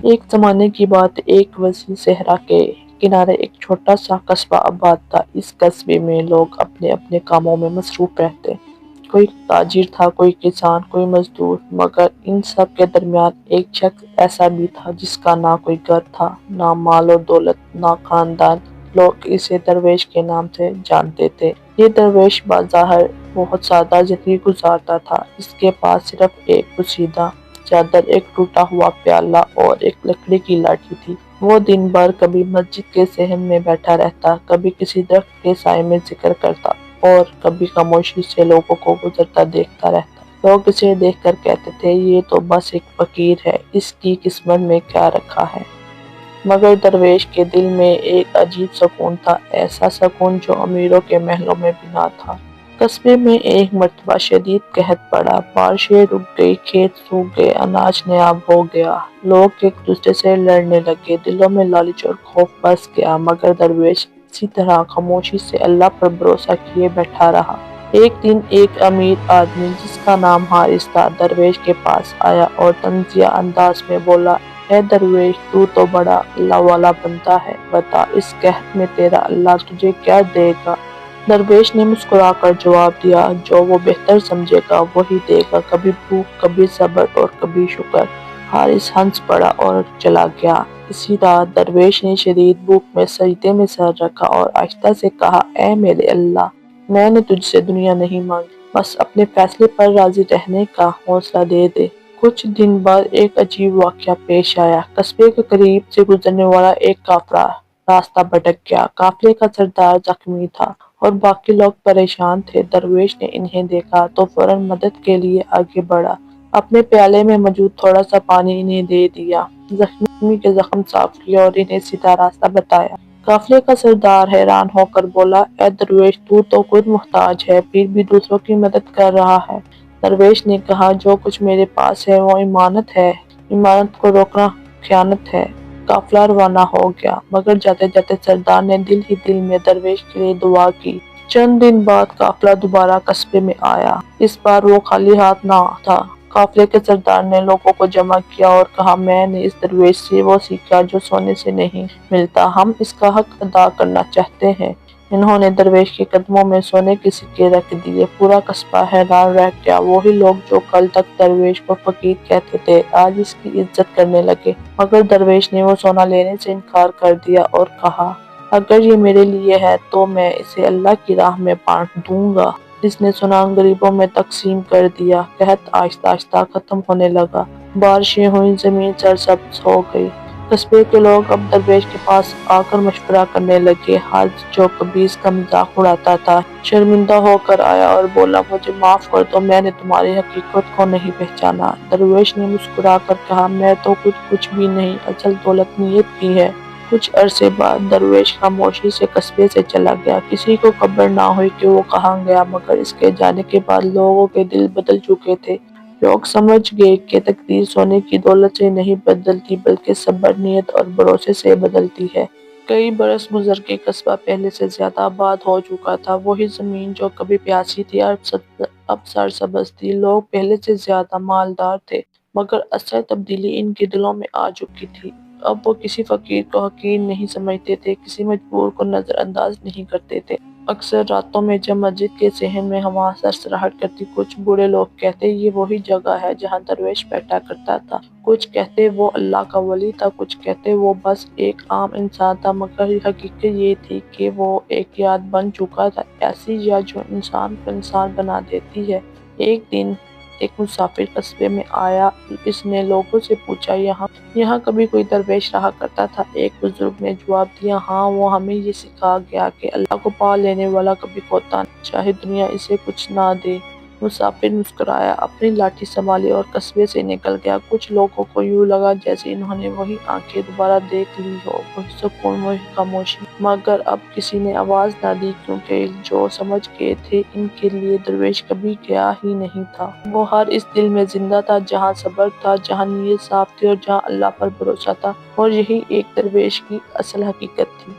ایک زمانے کی بات، ایک وسیع صحرا کے کنارے ایک چھوٹا سا قصبہ آباد تھا۔ اس قصبے میں لوگ اپنے اپنے کاموں میں مصروف رہتے۔ کوئی تاجر تھا، کوئی کسان، کوئی مزدور، مگر ان سب کے درمیان ایک شخص ایسا بھی تھا جس کا نہ کوئی گھر تھا، نہ مال و دولت، نہ خاندان۔ لوگ اسے درویش کے نام سے جانتے تھے۔ یہ درویش بظاہر بہت سادہ زندگی گزارتا تھا۔ اس کے پاس صرف ایک پوسیدہ چادر، ایک ٹوٹا ہوا پیالہ اور ایک لکڑی کی لاٹھی تھی۔ وہ دن بھر کبھی مسجد کے صحن میں بیٹھا رہتا، کبھی کسی درخت کے سائے میں ذکر کرتا اور کبھی خاموشی سے لوگوں کو گزرتا دیکھتا رہتا۔ لوگ اسے دیکھ کر کہتے تھے، یہ تو بس ایک فقیر ہے، اس کی قسمت میں کیا رکھا ہے۔ مگر درویش کے دل میں ایک عجیب سکون تھا، ایسا سکون جو امیروں کے محلوں میں بھی نہ تھا۔ قصبے میں ایک مرتبہ شدید قحط پڑا، بارشیں رک گئی، کھیت سوکھ گئے، اناج نایاب ہو گیا۔ لوگ ایک دوسرے سے لڑنے لگے، دلوں میں لالچ اور خوف بس گیا، مگر درویش اسی طرح خاموشی سے اللہ پر بھروسہ کیے بیٹھا رہا۔ ایک دن ایک امیر آدمی جس کا نام حارث تھا، درویش کے پاس آیا اور طنزیہ انداز میں بولا، اے درویش، تو بڑا اللہ والا بندہ ہے، بتا اس قحط میں تیرا اللہ تجھے کیا دے گا؟ درویش نے مسکرا کر جواب دیا، جو وہ بہتر سمجھے گا وہی دے گا، کبھی بھوک، کبھی صبر اور کبھی شکر۔ حارث ہنس پڑا اور چلا گیا۔ اسی رات درویش نے شدید بھوک میں سجدے میں سر رکھا اور آہستہ سے کہا، اے میرے اللہ، میں نے تجھ سے دنیا نہیں مانگی، بس اپنے فیصلے پر راضی رہنے کا حوصلہ دے دے۔ کچھ دن بعد ایک عجیب واقعہ پیش آیا۔ قصبے کے قریب سے گزرنے والا ایک قافلہ راستہ بھٹک گیا۔ قافلے کا سردار زخمی تھا اور باقی لوگ پریشان تھے۔ درویش نے انہیں دیکھا تو فوراً مدد کے لیے آگے بڑھا۔ اپنے پیالے میں موجود تھوڑا سا پانی انہیں دے دیا، زخمی کے زخم صاف کیے اور انہیں سیدھا راستہ بتایا۔ قافلے کا سردار حیران ہو کر بولا، اے درویش، تو خود محتاج ہے، پھر بھی دوسروں کی مدد کر رہا ہے۔ درویش نے کہا، جو کچھ میرے پاس ہے وہ امانت ہے، امانت کو روکنا خیانت ہے۔ قافلہ روانہ ہو گیا، مگر جاتے جاتے سردار نے دل ہی دل میں درویش کے لیے دعا کی۔ چند دن بعد قافلہ دوبارہ قصبے میں آیا۔ اس بار وہ خالی ہاتھ نہ تھا۔ قافلے کے سردار نے لوگوں کو جمع کیا اور کہا، میں نے اس درویش سے وہ سیکھا جو سونے سے نہیں ملتا، ہم اس کا حق ادا کرنا چاہتے ہیں۔ انہوں نے درویش کے قدموں میں سونے کے سکے رکھ دیے۔ پورا قصبہ حیران رہ گیا۔ وہی لوگ جو کل تک درویش کو فقیر کہتے تھے، آج اس کی عزت کرنے لگے۔ مگر درویش نے وہ سونا لینے سے انکار کر دیا اور کہا، اگر یہ میرے لیے ہے تو میں اسے اللہ کی راہ میں بانٹ دوں گا۔ اس نے سونا غریبوں میں تقسیم کر دیا۔ قحط آہستہ آہستہ ختم ہونے لگا، بارشیں ہوئیں، زمین سرسبز ہو گئی۔ قصبے کے لوگ اب درویش کے پاس آ کر مشورہ کرنے لگے۔ حارث، جو کبھی اس کا مذاق اڑاتا تھا، شرمندہ ہو کر آیا اور بولا، مجھے معاف کر دو، میں نے تمہاری حقیقت کو نہیں پہچانا۔ درویش نے مسکرا کر کہا، میں تو کچھ بھی نہیں، اصل دولت نیت کی ہے۔ کچھ عرصے بعد درویش خاموشی سے قصبے سے چلا گیا۔ کسی کو خبر نہ ہوئی کہ وہ کہاں گیا، مگر اس کے جانے کے بعد لوگوں کے دل بدل چکے تھے۔ لوگ سمجھ گئے کہ تقدیر سونے کی دولت سے نہیں بدلتی، بلکہ صبر، نیت اور بھروسے سے بدلتی ہے۔ کئی برس گزر گئے، قصبہ پہلے سے زیادہ آباد ہو چکا تھا۔ وہی زمین جو کبھی پیاسی تھی اب سرسبز تھی۔ لوگ پہلے سے زیادہ مالدار تھے، مگر اصل تبدیلی ان کے دلوں میں آ چکی تھی۔ اب وہ کسی فقیر کو حقیر نہیں سمجھتے تھے، کسی مجبور کو نظر انداز نہیں کرتے تھے۔ اکثر راتوں میں جب مسجد کے صحن میں ہوا سرسراہٹ کرتی، کچھ بوڑھے لوگ کہتے، یہ وہی جگہ ہے جہاں درویش بیٹھا کرتا تھا۔ کچھ کہتے وہ اللہ کا ولی تھا، کچھ کہتے وہ بس ایک عام انسان تھا، مگر حقیقت یہ تھی کہ وہ ایک یاد بن چکا تھا، ایسی یاد جو انسان کو انسان بنا دیتی ہے۔ ایک دن ایک مسافر قصبے میں آیا۔ اس نے لوگوں سے پوچھا، یہاں کبھی کوئی درویش رہا کرتا تھا؟ ایک بزرگ نے جواب دیا، ہاں، وہ ہمیں یہ سکھا گیا کہ اللہ کو پا لینے والا کبھی کھوتا نہیں، چاہے دنیا اسے کچھ نہ دے۔ مسافر مسکرایا، اپنی لاٹھی سنبھالی اور قصبے سے نکل گیا۔ کچھ لوگوں کو یوں لگا جیسے انہوں نے وہی آنکھیں دوبارہ دیکھ لی ہوں، وہی سکون، وہی خاموشی۔ مگر اب کسی نے آواز نہ دی، کیونکہ جو سمجھ گئے تھے ان کے لیے درویش کبھی گیا ہی نہیں تھا۔ وہ ہر اس دل میں زندہ تھا جہاں صبر تھا، جہاں نیت صاف تھی اور جہاں اللہ پر بھروسہ تھا، اور یہی ایک درویش کی اصل حقیقت تھی۔